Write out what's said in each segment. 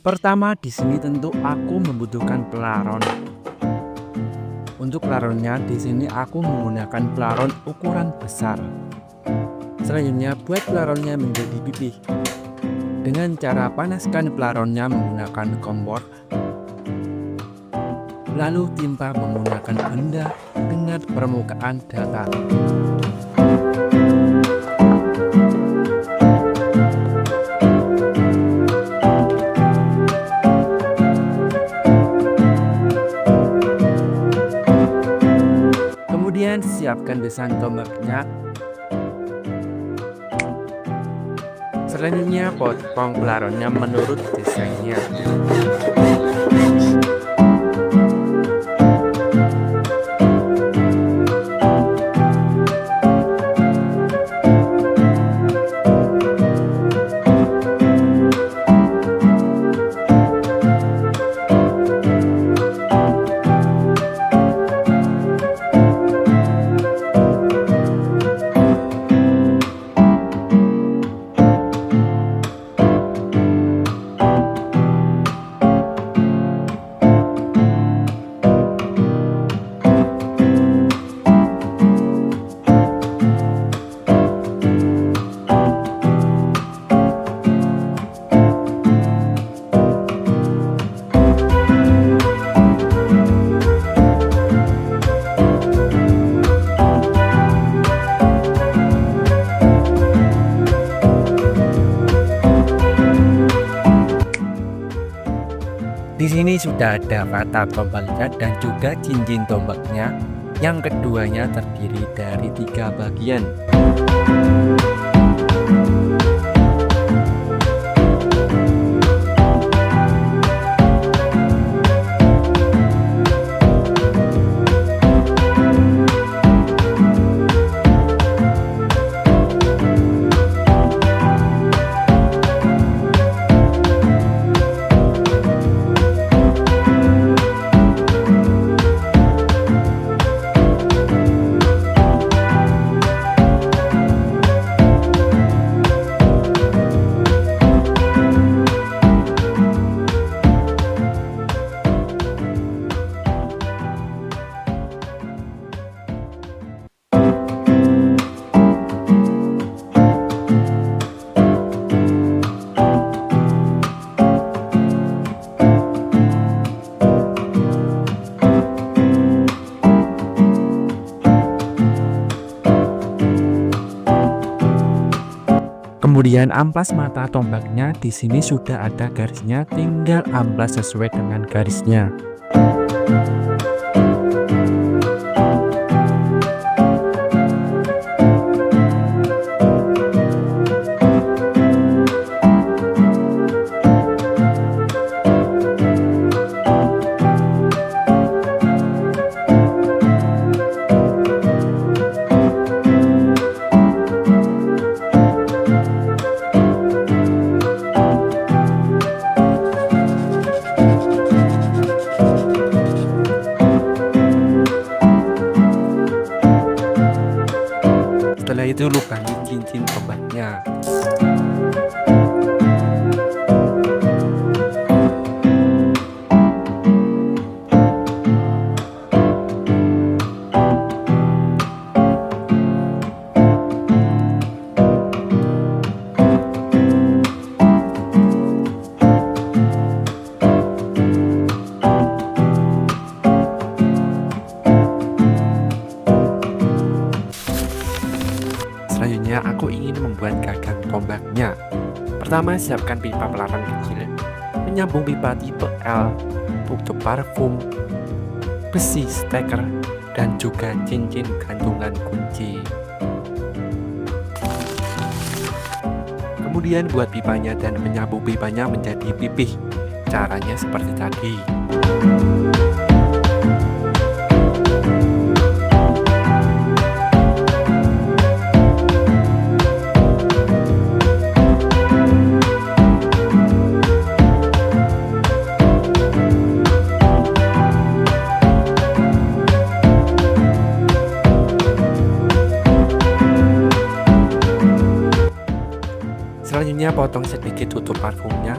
Pertama, di sini tentu aku membutuhkan pelaron. Untuk pelaronnya, di sini aku menggunakan pelaron ukuran besar. Selanjutnya, buat pelaronnya menjadi pipih. Dengan cara panaskan pelaronnya menggunakan kompor, lalu timpa menggunakan benda dengan permukaan datar. Kemudian siapkan desain tombaknya. Selanjutnya potong pelaronnya menurut desainnya. Di sini sudah ada mata tombaknya dan juga cincin tombaknya. Yang keduanya terdiri dari 3 bagian. Kemudian amplas mata tombaknya, di sini sudah ada garisnya, tinggal amplas sesuai dengan garisnya. Setelah itu lubangi cincin tombaknya. Selanjutnya aku ingin membuat gagang tombaknya. Pertama, siapkan pipa pelarang kecil, penyambung pipa tipe L, tutup parfum, besi steker, dan juga cincin gantungan kunci. Kemudian buat pipanya dan penyambung pipanya menjadi pipih. Caranya seperti tadi. Selanjutnya potong sedikit tutup parfumnya.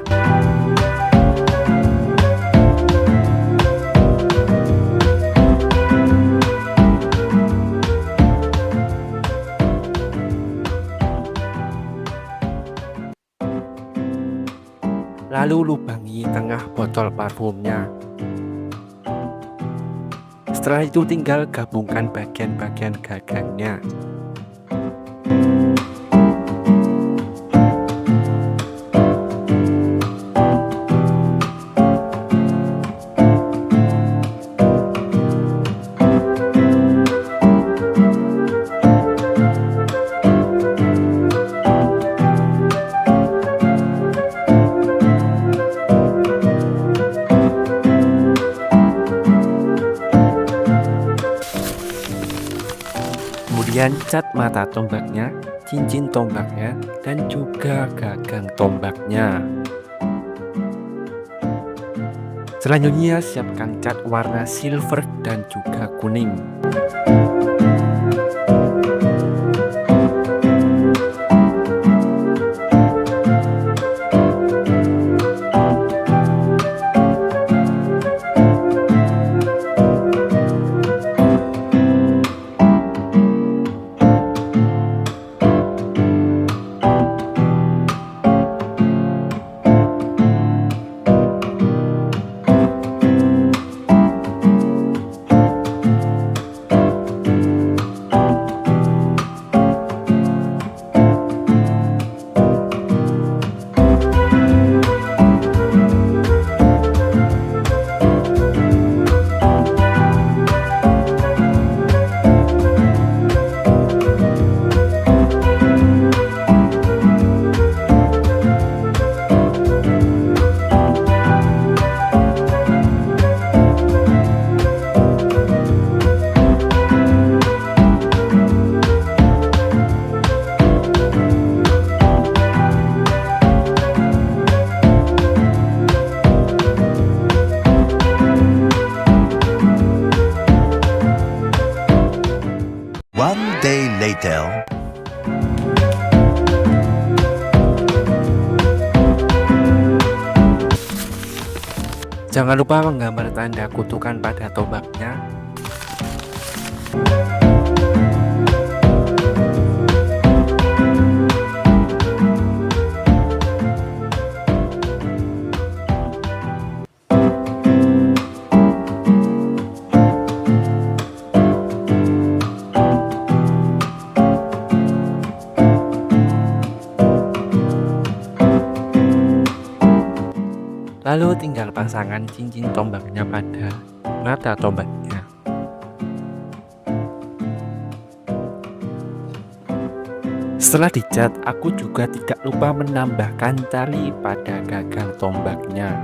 lalu lubangi tengah botol parfumnya. Setelah itu tinggal gabungkan bagian-bagian gagangnya. Kemudian cat mata tombaknya, cincin tombaknya, dan juga gagang tombaknya. Selanjutnya siapkan cat warna silver dan juga kuning. One day later. Jangan lupa menggambar tanda kutukan pada tombaknya. Lalu tinggal pasangkan cincin tombaknya pada mata tombaknya. Setelah dicat, aku juga tidak lupa menambahkan tali pada gagang tombaknya.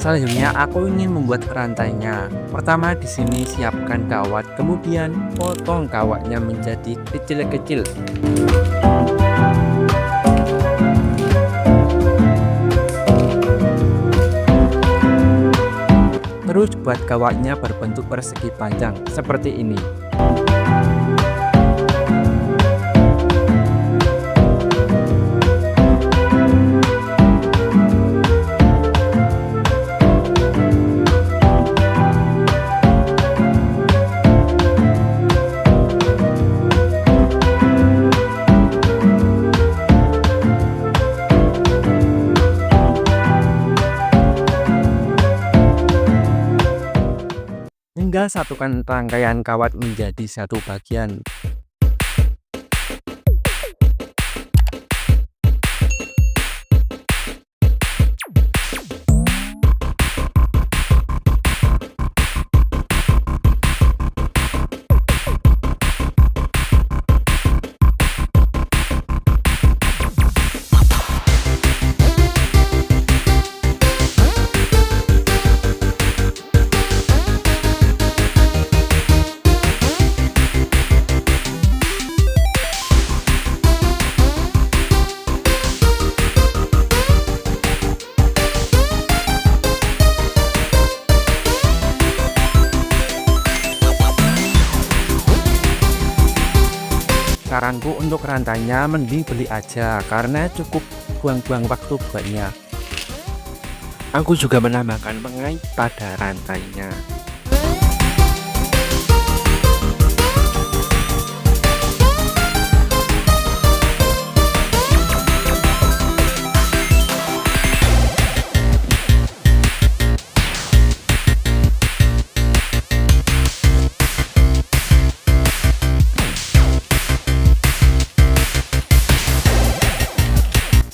Selanjutnya aku ingin membuat rantainya. Pertama di sini siapkan kawat, kemudian potong kawatnya menjadi kecil-kecil. Terus buat kawatnya berbentuk persegi panjang seperti ini. Tinggal satukan rangkaian kawat menjadi satu bagian. Saranku untuk rantainya mending beli aja karena cukup buang-buang waktu buatnya. Aku juga menambahkan pengait pada rantainya.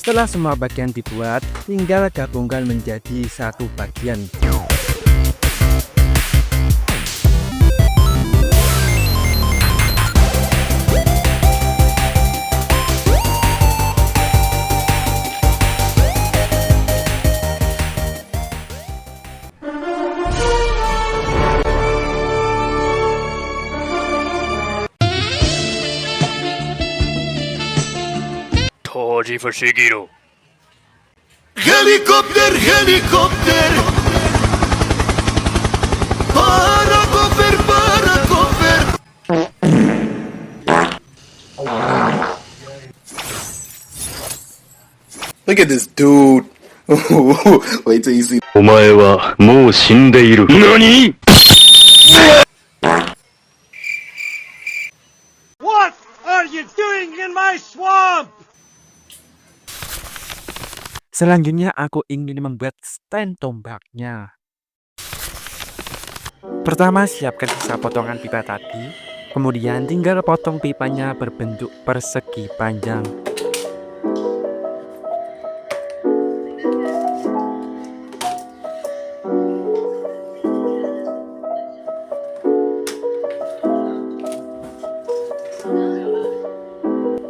Setelah semua bagian dibuat, tinggal gabungkan menjadi satu bagian. Helicopter, helicopter. Paracofer, paracofer. Look at this dude. Wait till you see. お前はもう死んでいる。何？ What are you doing in my swamp? Selanjutnya aku ingin membuat stand tombaknya. Pertama siapkan sisa potongan pipa tadi, kemudian tinggal potong pipanya berbentuk persegi panjang.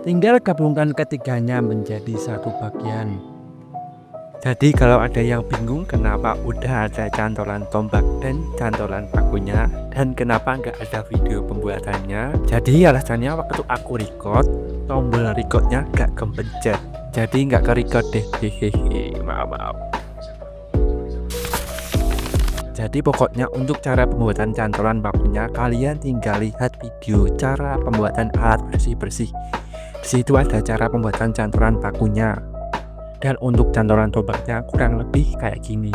Tinggal gabungkan ketiganya menjadi satu bagian. Jadi kalau ada yang bingung kenapa udah ada cantolan tombak dan cantolan pakunya dan kenapa nggak ada video pembuatannya, jadi alasannya waktu aku record tombol recordnya nggak kepencet, jadi nggak ke record deh, hehehe, maaf. Jadi pokoknya untuk cara pembuatan cantolan pakunya kalian tinggal lihat video cara pembuatan alat bersih-bersih. Di situ ada cara pembuatan cantolan pakunya. Dan untuk cantolan tombaknya kurang lebih kayak gini.